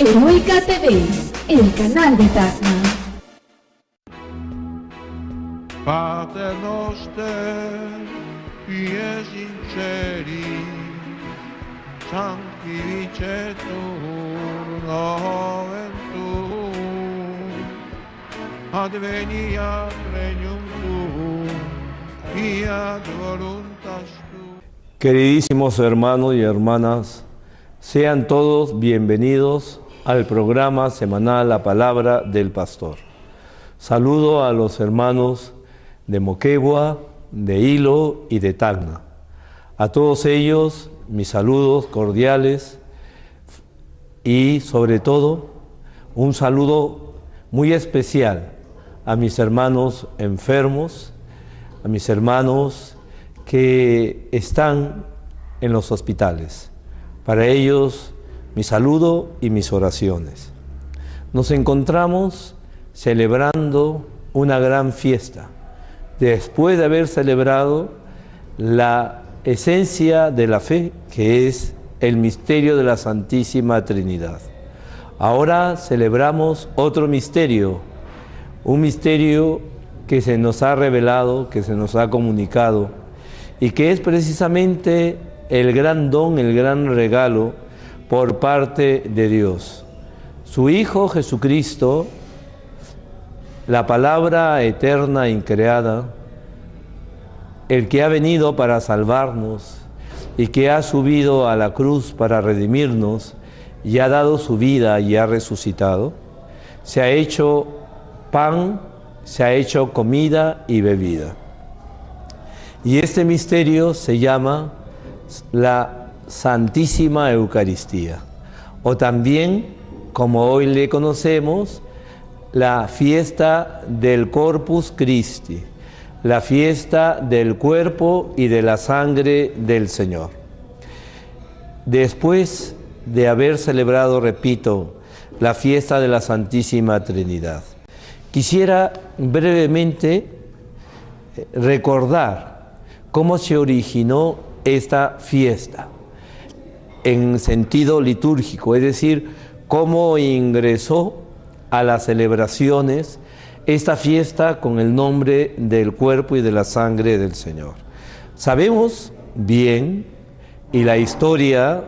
Heroica TV, el canal de Tacna. Pater noster, pie sinceri, sanctificetur nomen tuum, adveniat regnum tuum, fiat voluntas tuum. Queridísimos hermanos y hermanas, sean todos bienvenidos al programa semanal La Palabra del Pastor. Saludo a los hermanos de Moquegua, de Hilo y de Tacna. A todos ellos, mis saludos cordiales y, sobre todo, un saludo muy especial a mis hermanos enfermos, a mis hermanos que están en los hospitales. Para ellos, mi saludo y mis oraciones. Nos encontramos celebrando una gran fiesta, después de haber celebrado la esencia de la fe, que es el misterio de la Santísima Trinidad. Ahora celebramos otro misterio, un misterio que se nos ha revelado, que se nos ha comunicado, y que es precisamente el gran don, el gran regalo por parte de Dios. Su Hijo Jesucristo, la palabra eterna, increada, el que ha venido para salvarnos y que ha subido a la cruz para redimirnos y ha dado su vida y ha resucitado, se ha hecho pan, se ha hecho comida y bebida. Y este misterio se llama la Santísima Eucaristía, o también, como hoy le conocemos, la fiesta del Corpus Christi, la fiesta del cuerpo y de la sangre del Señor. Después de haber celebrado, repito, la fiesta de la Santísima Trinidad, quisiera brevemente recordar cómo se originó esta fiesta en sentido litúrgico, es decir, cómo ingresó a las celebraciones esta fiesta con el nombre del cuerpo y de la sangre del Señor. Sabemos bien, y la historia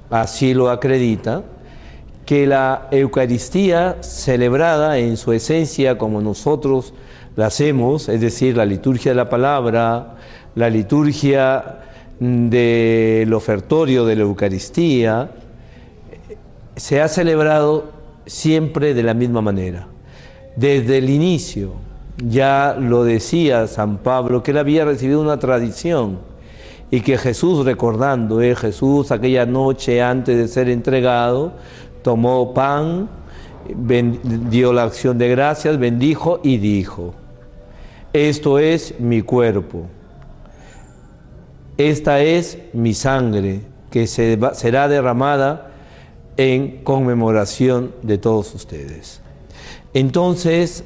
así lo acredita, que la Eucaristía celebrada en su esencia como nosotros la hacemos, es decir, la liturgia de la palabra, la liturgia del ofertorio de la Eucaristía, se ha celebrado siempre de la misma manera. Desde el inicio, ya lo decía San Pablo, que él había recibido una tradición y que Jesús, recordando, Jesús aquella noche antes de ser entregado, tomó pan, dio la acción de gracias, bendijo y dijo: esto es mi cuerpo. Esta es mi sangre, que será derramada en conmemoración de todos ustedes. Entonces,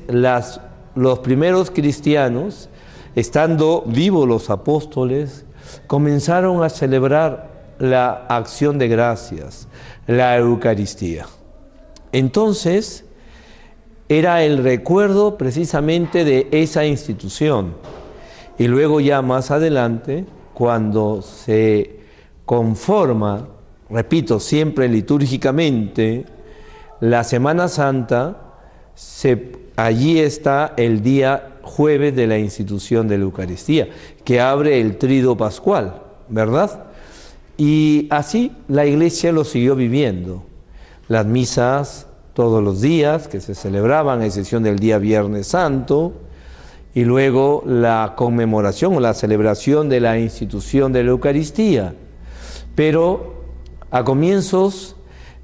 los primeros cristianos, estando vivos los apóstoles, comenzaron a celebrar la acción de gracias, la Eucaristía. Entonces, era el recuerdo precisamente de esa institución. Y luego ya más adelante, cuando se conforma, repito, siempre litúrgicamente, la Semana Santa, allí está el día jueves de la institución de la Eucaristía, que abre el Tríduo Pascual, ¿verdad? Y así la Iglesia lo siguió viviendo. Las misas todos los días que se celebraban, a excepción del día Viernes Santo, y luego la conmemoración o la celebración de la institución de la Eucaristía. Pero a comienzos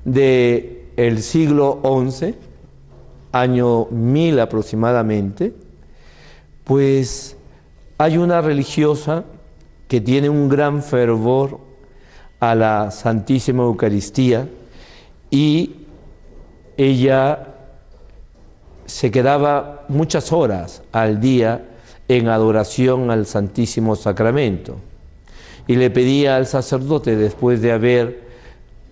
del siglo XI, año 1000 aproximadamente, pues hay una religiosa que tiene un gran fervor a la Santísima Eucaristía y ella se quedaba muchas horas al día en adoración al Santísimo Sacramento y le pedía al sacerdote, después de haber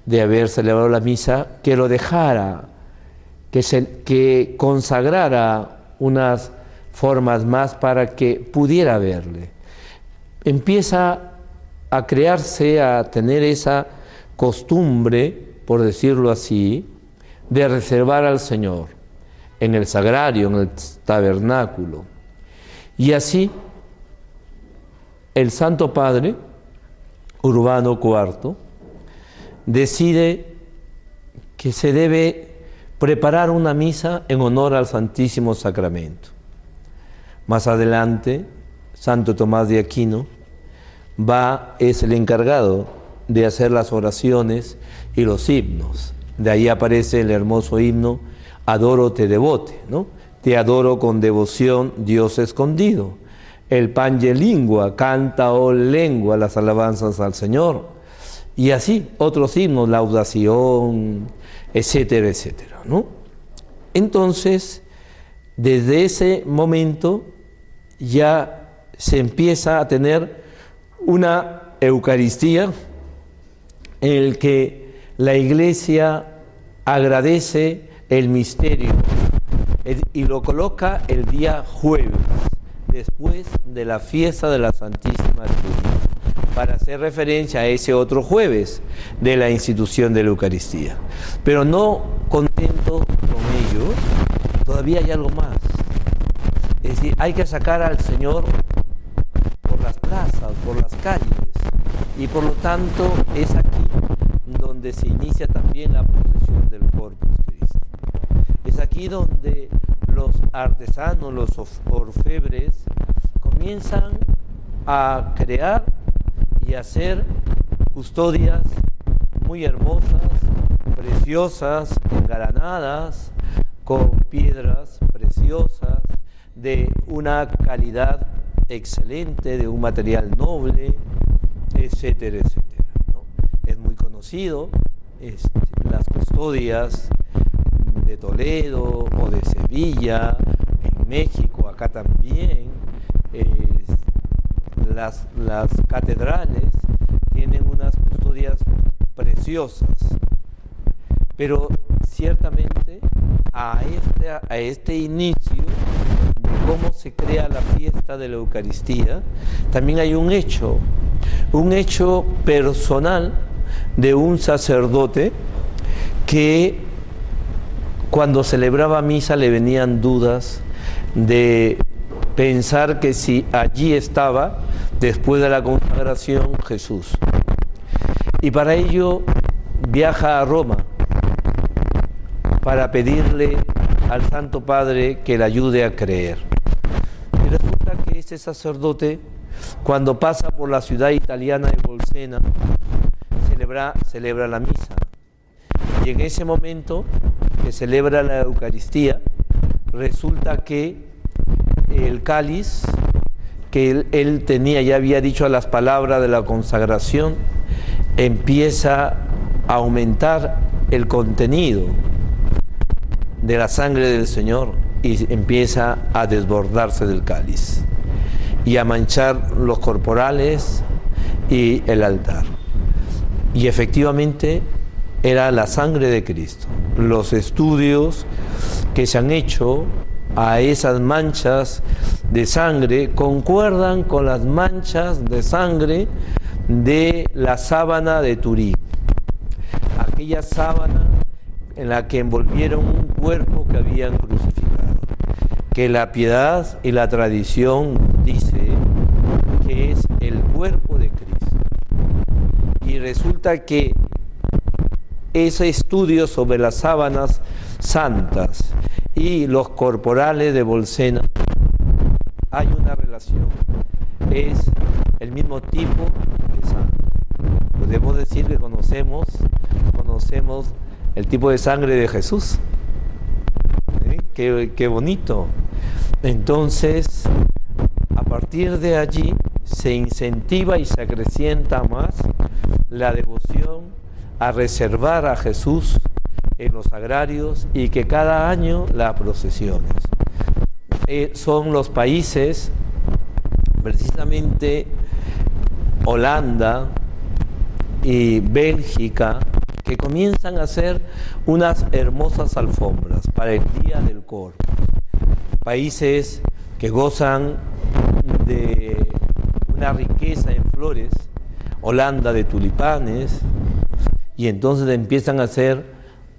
de haber celebrado la misa, que lo dejara, que consagrara unas formas más para que pudiera verle. Empieza a crearse, a tener esa costumbre, por decirlo así, de reservar al Señor en el sagrario, en el tabernáculo. Y así, el Santo Padre, Urbano IV, decide que se debe preparar una misa en honor al Santísimo Sacramento. Más adelante, Santo Tomás de Aquino es el encargado de hacer las oraciones y los himnos. De ahí aparece el hermoso himno Adoro te devote, ¿no? Te adoro con devoción, Dios escondido. El Pange Lingua, canta, oh lengua, las alabanzas al Señor. Y así, otros himnos, laudación, etcétera, etcétera, ¿no? Entonces, desde ese momento ya se empieza a tener una Eucaristía en el que la Iglesia agradece el misterio y lo coloca el día jueves, después de la fiesta de la Santísima Trinidad, para hacer referencia a ese otro jueves de la institución de la Eucaristía. Pero no contento con ello, todavía hay algo más. Es decir, hay que sacar al Señor por las plazas, por las calles, y por lo tanto es aquí donde se inicia también la procesión del Corpus Christi. Es aquí donde los artesanos, los orfebres, comienzan a crear y a hacer custodias muy hermosas, preciosas, engalanadas, con piedras preciosas, de una calidad excelente, de un material noble, etcétera, etcétera, ¿no? Es muy conocido las custodias de Toledo o de Sevilla, en México, acá también, las catedrales tienen unas custodias preciosas, pero ciertamente a este inicio de cómo se crea la fiesta de la Eucaristía, también hay un hecho personal de un sacerdote que cuando celebraba misa le venían dudas de pensar que si allí estaba, después de la consagración, Jesús. Y para ello viaja a Roma para pedirle al Santo Padre que le ayude a creer. Y resulta que ese sacerdote, cuando pasa por la ciudad italiana de Bolsena, celebra la misa. Y en ese momento que celebra la Eucaristía, resulta que el cáliz que él tenía, ya había dicho a las palabras de la consagración, empieza a aumentar el contenido de la sangre del Señor y empieza a desbordarse del cáliz y a manchar los corporales y el altar. Y efectivamente era la sangre de Cristo. Los estudios que se han hecho a esas manchas de sangre concuerdan con las manchas de sangre de la sábana de Turín, aquella sábana en la que envolvieron un cuerpo que habían crucificado, que la piedad y la tradición dice que es el cuerpo de Cristo. Y resulta que ese estudio sobre las sábanas santas y los corporales de Bolsena, hay una relación, es el mismo tipo de sangre. Podemos decir que conocemos el tipo de sangre de Jesús. Qué bonito. Entonces, a partir de allí se incentiva y se acrecienta más la devoción a reservar a Jesús en los sagrarios y que cada año las procesiones. Son los países, precisamente Holanda y Bélgica, que comienzan a hacer unas hermosas alfombras para el Día del Corpus. Países que gozan de una riqueza en flores, Holanda de tulipanes, y entonces empiezan a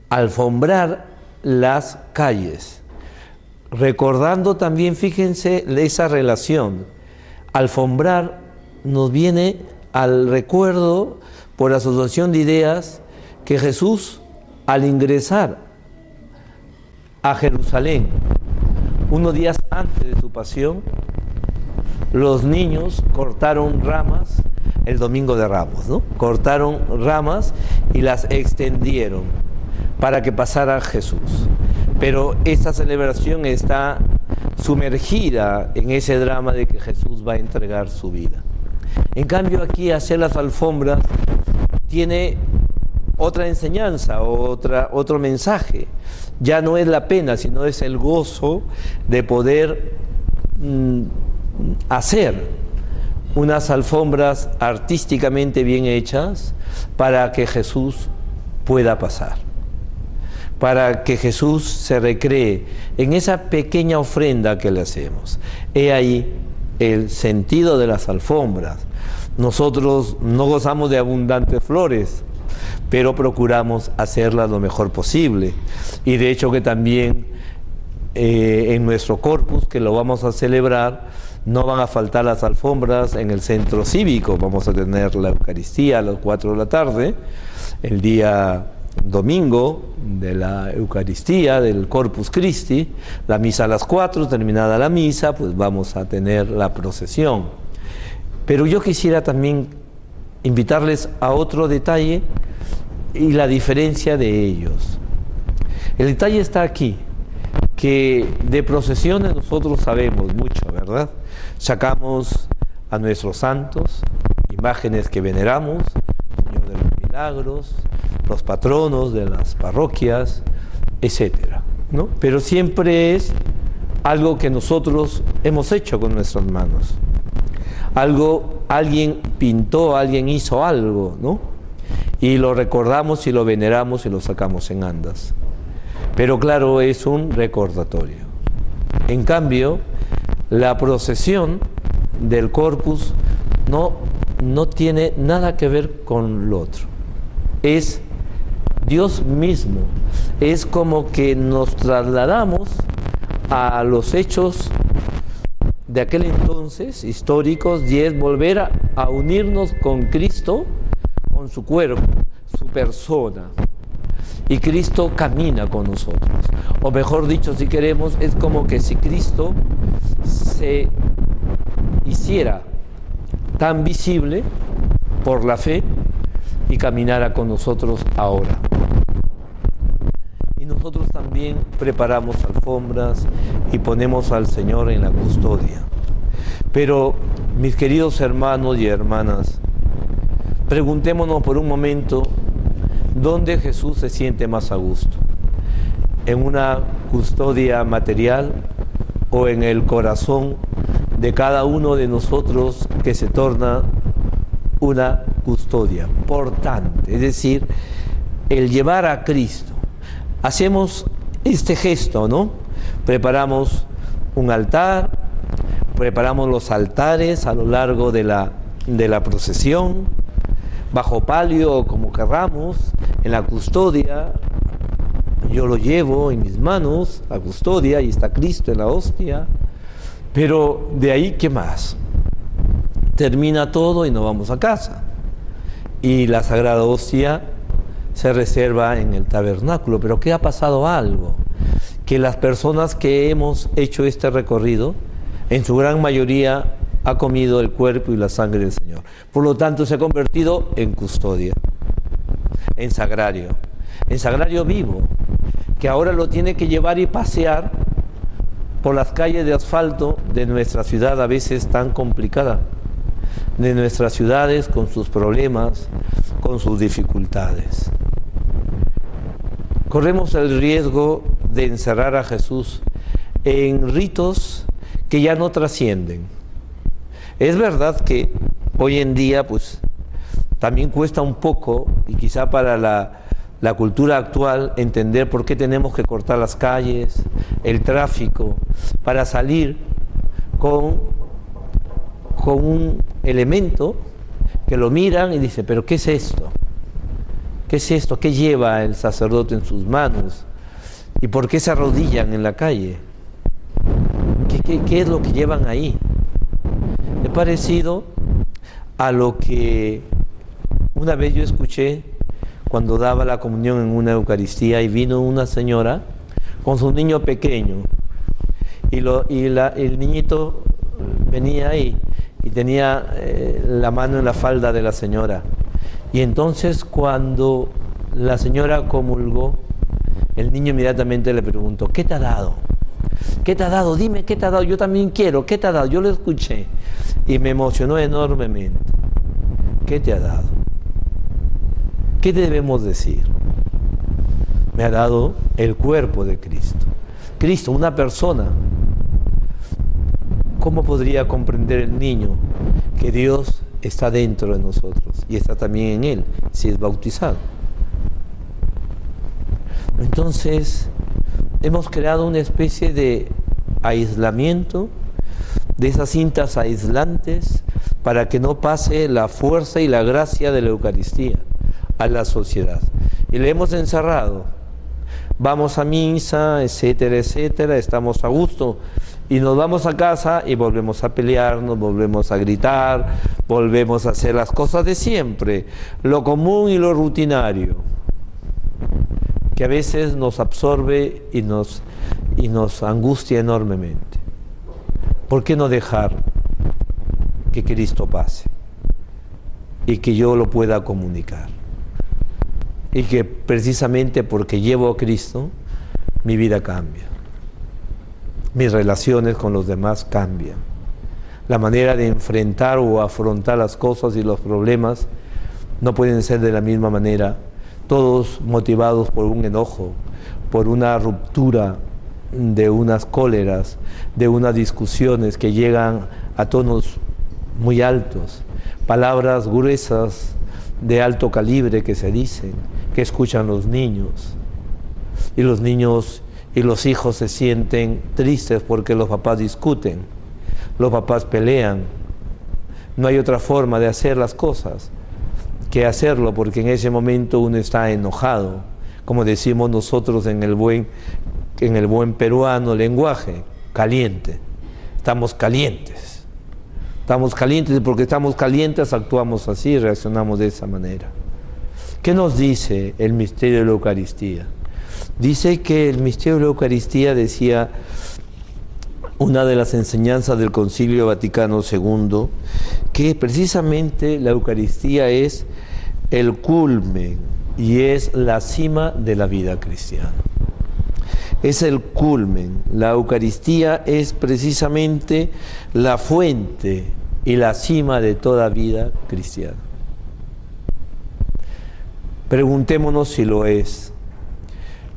alfombrar las calles, recordando también, fíjense, esa relación. Alfombrar nos viene al recuerdo, por asociación de ideas, que Jesús, al ingresar a Jerusalén, unos días antes de su pasión, los niños cortaron ramas, el Domingo de Ramos, ¿no? Cortaron ramas y las extendieron para que pasara Jesús. Pero esta celebración está sumergida en ese drama de que Jesús va a entregar su vida. En cambio, aquí hacer las alfombras tiene otra enseñanza, otro mensaje. Ya no es la pena, sino es el gozo de poder hacer unas alfombras artísticamente bien hechas para que Jesús pueda pasar, para que Jesús se recree en esa pequeña ofrenda que le hacemos. He ahí el sentido de las alfombras. Nosotros no gozamos de abundantes flores, pero procuramos hacerlas lo mejor posible. Y de hecho que también en nuestro corpus, que lo vamos a celebrar, no van a faltar las alfombras en el centro cívico. Vamos a tener la Eucaristía a las 4 de la tarde, el día domingo de la Eucaristía, del Corpus Christi, la misa a las 4, terminada la misa, pues vamos a tener la procesión. Pero yo quisiera también invitarles a otro detalle y la diferencia de ellos. El detalle está aquí, que de procesiones nosotros sabemos mucho, ¿verdad? Sacamos a nuestros santos, imágenes que veneramos, Señor de los Milagros, los patronos de las parroquias, etcétera, ¿no? Pero siempre es algo que nosotros hemos hecho con nuestras manos. Alguien pintó, alguien hizo algo, ¿no? Y lo recordamos y lo veneramos y lo sacamos en andas. Pero claro, es un recordatorio. En cambio, la procesión del Corpus no tiene nada que ver con lo otro. Es Dios mismo. Es como que nos trasladamos a los hechos de aquel entonces, históricos, y es volver a unirnos con Cristo, con su cuerpo, su persona. Y Cristo camina con nosotros. O mejor dicho, si queremos, es como que si Cristo se hiciera tan visible por la fe y caminara con nosotros ahora. Y nosotros también preparamos alfombras y ponemos al Señor en la custodia. Pero, mis queridos hermanos y hermanas, preguntémonos por un momento, ¿dónde Jesús se siente más a gusto? ¿En una custodia material o en el corazón de cada uno de nosotros que se torna una custodia portante? Es decir, el llevar a Cristo. Hacemos este gesto, ¿no? Preparamos un altar, preparamos los altares a lo largo de la procesión, bajo palio o como querramos, en la custodia. Yo lo llevo en mis manos, la custodia, y está Cristo en la hostia. Pero de ahí, ¿qué más? Termina todo y nos vamos a casa. Y la Sagrada Hostia se reserva en el tabernáculo. Pero ¿qué ha pasado? Algo. Que las personas que hemos hecho este recorrido, en su gran mayoría, ha comido el cuerpo y la sangre del Señor. Por lo tanto, se ha convertido en custodia, en sagrario vivo, que ahora lo tiene que llevar y pasear por las calles de asfalto de nuestra ciudad, a veces tan complicada, de nuestras ciudades con sus problemas, con sus dificultades. Corremos el riesgo de encerrar a Jesús en ritos que ya no trascienden. Es verdad que hoy en día pues también cuesta un poco, y quizá para la cultura actual, entender por qué tenemos que cortar las calles, el tráfico, para salir con un elemento que lo miran y dicen, pero ¿qué es esto? ¿Qué es esto? ¿Qué lleva el sacerdote en sus manos? ¿Y por qué se arrodillan en la calle? ¿Qué es lo que llevan ahí? Es parecido a lo que una vez yo escuché cuando daba la comunión en una Eucaristía, y vino una señora con su niño pequeño, y el niñito venía ahí y tenía la mano en la falda de la señora. Y entonces cuando la señora comulgó, el niño inmediatamente le preguntó, ¿qué te ha dado? ¿Qué te ha dado? Dime, ¿qué te ha dado? Yo también quiero, ¿qué te ha dado? Yo lo escuché y me emocionó enormemente. ¿Qué te ha dado? ¿Qué debemos decir? Me ha dado el cuerpo de Cristo. Cristo, una persona. ¿Cómo podría comprender el niño que Dios está dentro de nosotros y está también en él si es bautizado? Entonces, hemos creado una especie de aislamiento, de esas cintas aislantes, para que no pase la fuerza y la gracia de la Eucaristía a la sociedad. Y le hemos encerrado. Vamos a misa, etcétera, etcétera, estamos a gusto. Y nos vamos a casa y volvemos a pelearnos, volvemos a gritar, volvemos a hacer las cosas de siempre, lo común y lo rutinario, que a veces nos absorbe y nos angustia enormemente. ¿Por qué no dejar que Cristo pase y que yo lo pueda comunicar? Y que precisamente porque llevo a Cristo, mi vida cambia. Mis relaciones con los demás cambian. La manera de enfrentar o afrontar las cosas y los problemas no pueden ser de la misma manera, todos motivados por un enojo, por una ruptura, de unas cóleras, de unas discusiones que llegan a tonos muy altos, palabras gruesas de alto calibre que se dicen, que escuchan los niños. Y los niños y los hijos se sienten tristes porque los papás discuten, los papás pelean. No hay otra forma de hacer las cosas que hacerlo, porque en ese momento uno está enojado, como decimos nosotros en el buen peruano lenguaje, caliente. Estamos calientes y porque estamos calientes actuamos así, reaccionamos de esa manera. ¿Qué nos dice el misterio de la Eucaristía? Dice que el misterio de la Eucaristía, decía una de las enseñanzas del Concilio Vaticano II, que precisamente la Eucaristía es el culmen y es la cima de la vida cristiana. Es el culmen. La Eucaristía es precisamente la fuente y la cima de toda vida cristiana. Preguntémonos si lo es.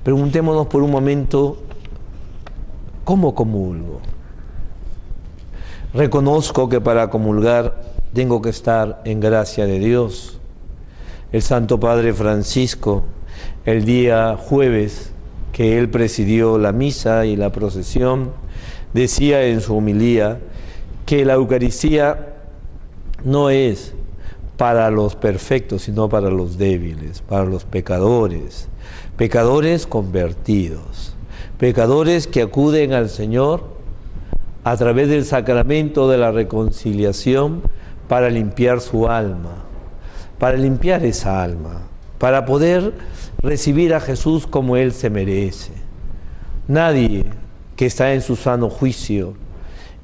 Preguntémonos por un momento, ¿cómo comulgo? Reconozco que para comulgar tengo que estar en gracia de Dios. El Santo Padre Francisco, el día jueves que él presidió la misa y la procesión, decía en su homilía que la Eucaristía no es para los perfectos, sino para los débiles, para los pecadores, pecadores convertidos, pecadores que acuden al Señor a través del sacramento de la reconciliación para limpiar su alma, para limpiar esa alma, para poder recibir a Jesús como Él se merece. Nadie que está en su sano juicio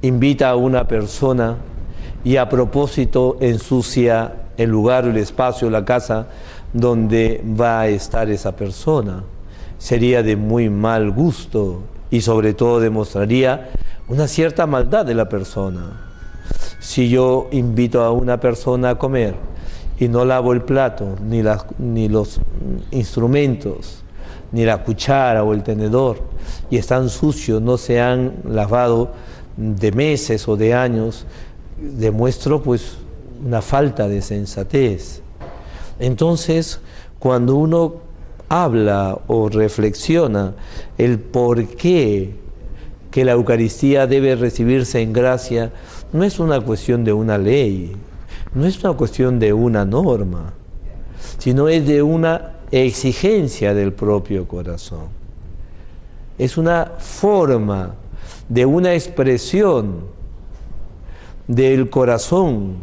invita a una persona y a propósito ensucia el lugar, el espacio, la casa donde va a estar esa persona. Sería de muy mal gusto y sobre todo demostraría una cierta maldad de la persona. Si yo invito a una persona a comer y no lavo el plato, ni los instrumentos, ni la cuchara o el tenedor, y están sucios, no se han lavado de meses o de años, demuestro pues una falta de sensatez. Entonces, cuando uno habla o reflexiona el por qué que la Eucaristía debe recibirse en gracia, no es una cuestión de una ley, no es una cuestión de una norma, sino es de una exigencia del propio corazón. Es una forma de una expresión del corazón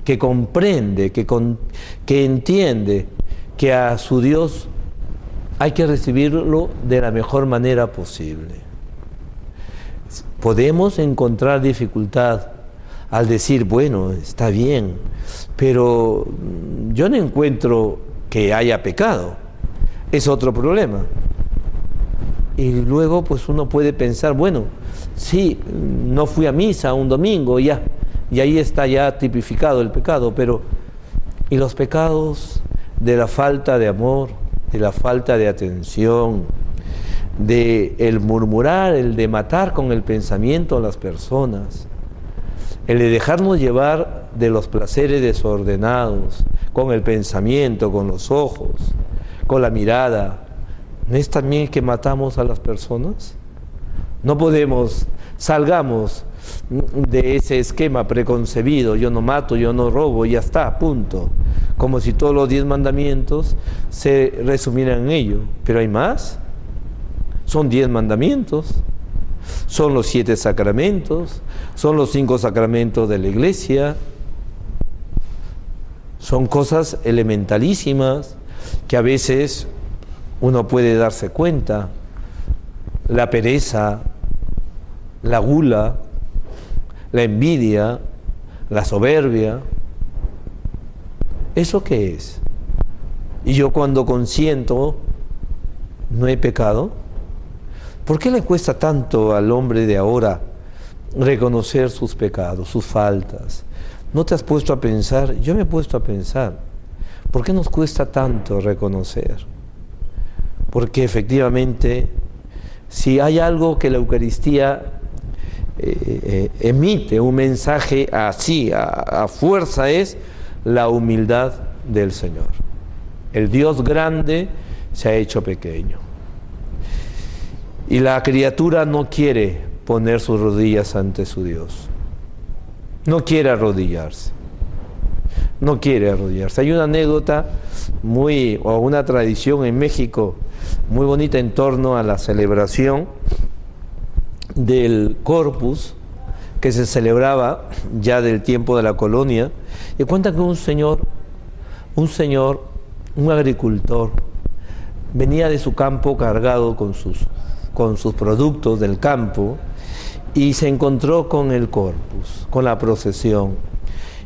que comprende, que entiende que a su Dios hay que recibirlo de la mejor manera posible. Podemos encontrar dificultad al decir, bueno, está bien, pero yo no encuentro que haya pecado. Es otro problema. Y luego pues uno puede pensar, bueno, sí, no fui a misa un domingo, ya, y ahí está ya tipificado el pecado, pero ¿y los pecados de la falta de amor, de la falta de atención, de el murmurar, el de matar con el pensamiento a las personas, el de dejarnos llevar de los placeres desordenados, con el pensamiento, con los ojos, con la mirada? ¿No es también que matamos a las personas? No podemos, salgamos de ese esquema preconcebido, yo no mato, yo no robo, ya está, punto. Como si todos los 10 mandamientos se resumieran en ello. Pero hay más. Son 10 mandamientos, son los 7 sacramentos, son los 5 sacramentos de la Iglesia, son cosas elementalísimas que a veces uno puede darse cuenta. La pereza, la gula, la envidia, la soberbia. ¿Eso qué es? Y yo cuando consiento, ¿no he pecado? ¿Por qué le cuesta tanto al hombre de ahora reconocer sus pecados, sus faltas? ¿No te has puesto a pensar? Yo me he puesto a pensar. ¿Por qué nos cuesta tanto reconocer? Porque efectivamente, si hay algo que la Eucaristía emite, un mensaje así, a fuerza, es la humildad del Señor. El Dios grande se ha hecho pequeño. Y la criatura no quiere poner sus rodillas ante su Dios. No quiere arrodillarse. No quiere arrodillarse. Hay una anécdota o una tradición en México muy bonita en torno a la celebración del Corpus, que se celebraba ya del tiempo de la colonia, y cuentan que un agricultor, venía de su campo cargado con sus productos del campo, y se encontró con el Corpus, con la procesión,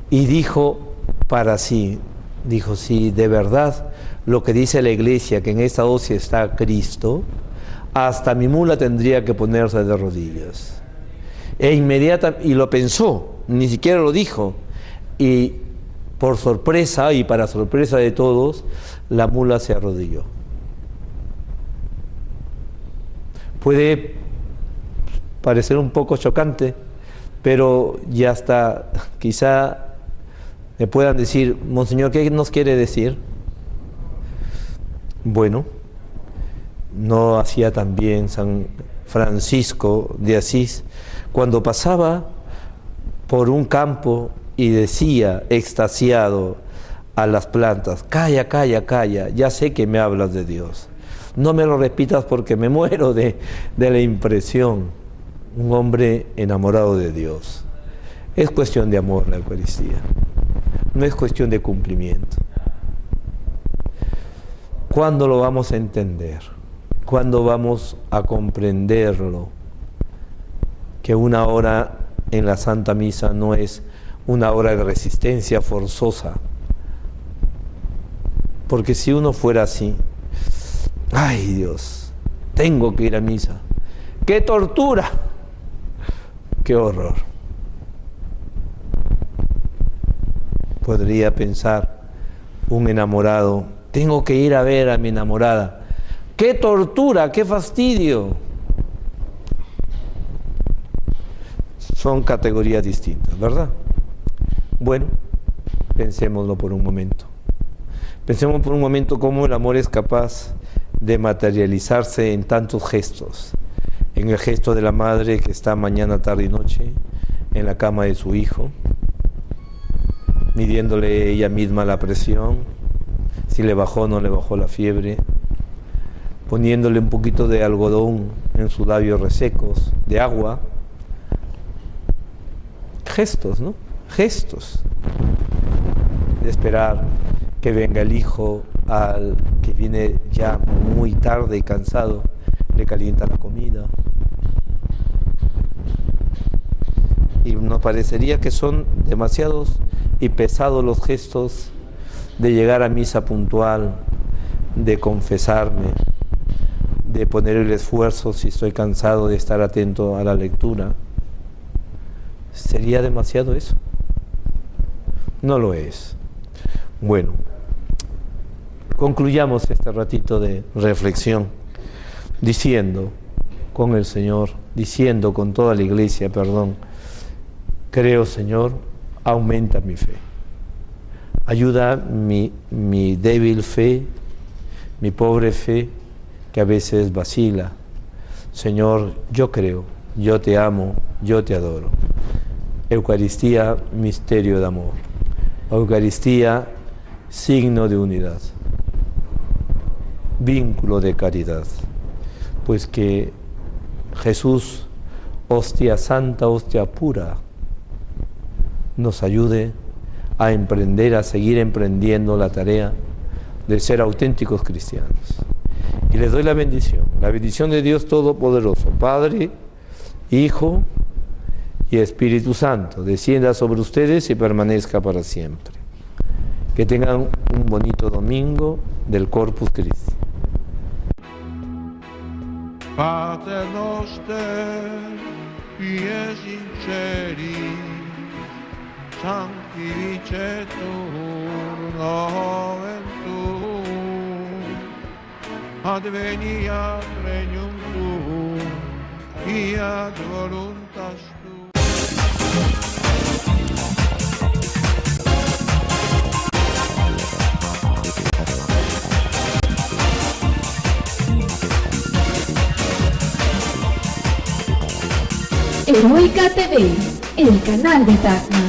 y dijo para sí, si de verdad lo que dice la Iglesia, que en esta hostia está Cristo, hasta mi mula tendría que ponerse de rodillas. Y lo pensó, ni siquiera lo dijo, y por sorpresa y para sorpresa de todos, la mula se arrodilló. Puede parecer un poco chocante, pero ya está, quizá me puedan decir, Monseñor, ¿qué nos quiere decir? Bueno, no hacía también San Francisco de Asís, cuando pasaba por un campo y decía, extasiado a las plantas, calla, calla, calla, ya sé que me hablas de Dios. No me lo repitas porque me muero de la impresión. Un hombre enamorado de Dios. Es cuestión de amor la Eucaristía. No es cuestión de cumplimiento. ¿Cuándo lo vamos a entender? ¿Cuándo vamos a comprenderlo? Que una hora en la Santa Misa no es una hora de resistencia forzosa. Porque si uno fuera así, ¡ay Dios! Tengo que ir a misa. ¡Qué tortura! ¡Qué horror! Podría pensar un enamorado, tengo que ir a ver a mi enamorada. ¡Qué tortura! ¡Qué fastidio! Son categorías distintas, ¿verdad? Bueno, pensémoslo por un momento. Pensemos por un momento cómo el amor es capaz de materializarse en tantos gestos. En el gesto de la madre que está mañana, tarde y noche en la cama de su hijo, midiéndole ella misma la presión, si le bajó o no le bajó la fiebre, poniéndole un poquito de algodón en sus labios resecos, de agua. Gestos, ¿no? Gestos de esperar que venga el hijo, al que viene ya muy tarde y cansado, le calienta la comida. Y nos parecería que son demasiados y pesados los gestos de llegar a misa puntual, de confesarme, de poner el esfuerzo si estoy cansado de estar atento a la lectura. ¿Sería demasiado eso? No lo es. Bueno, concluyamos este ratito de reflexión diciendo con el Señor, diciendo con toda la iglesia, creo, Señor, aumenta mi fe. Ayuda mi débil fe, mi pobre fe, que a veces vacila. Señor, yo creo, yo te amo, yo te adoro. Eucaristía, misterio de amor. Eucaristía, signo de unidad. Vínculo de caridad. Pues que Jesús, hostia santa, hostia pura, nos ayude a emprender, a seguir emprendiendo la tarea de ser auténticos cristianos. Y les doy la bendición de Dios Todopoderoso, Padre, Hijo y Espíritu Santo, descienda sobre ustedes y permanezca para siempre. Que tengan un bonito domingo del Corpus Christi. Pater noster, pies in celi, sanctificetur nomen tuum, adveniat regnum tuum, fiat voluntas tua. Heroica TV, el canal de Tacna.